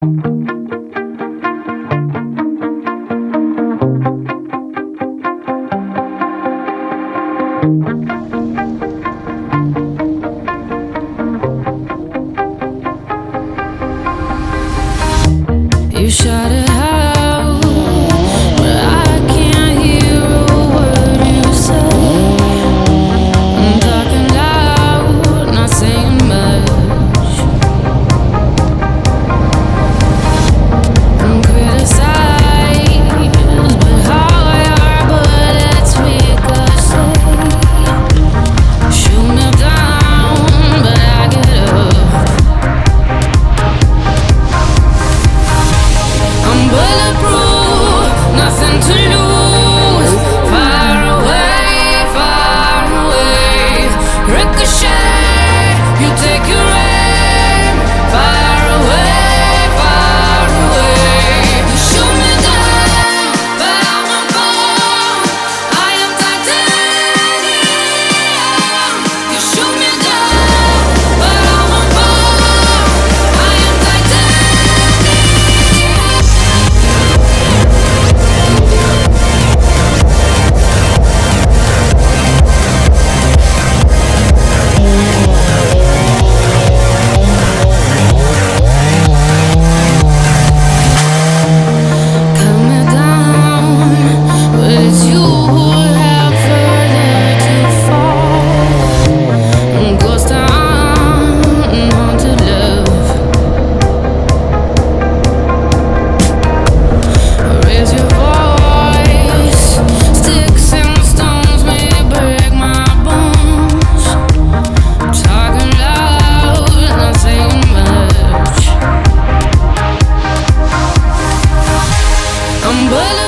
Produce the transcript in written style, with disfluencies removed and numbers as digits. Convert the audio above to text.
You shout it out, but I can't hear a word you say. I'm talking loud, not saying much. I'm criticized, but how your bullets ricochet. Shoot me down, but I get up. I'm bulletproof, nothing to lose. Far away, ricochet. You take your aim. Far away. You shoot me down, but I won't fall. I am titanium. You shoot me down, but I won't fall. I am titanium. Cut me down, but it's you who have further to fall. Ghost town, haunted love. Raise your voice. Sticks and stones may break my bones. Talking loud, not saying much. I'm bulletproof.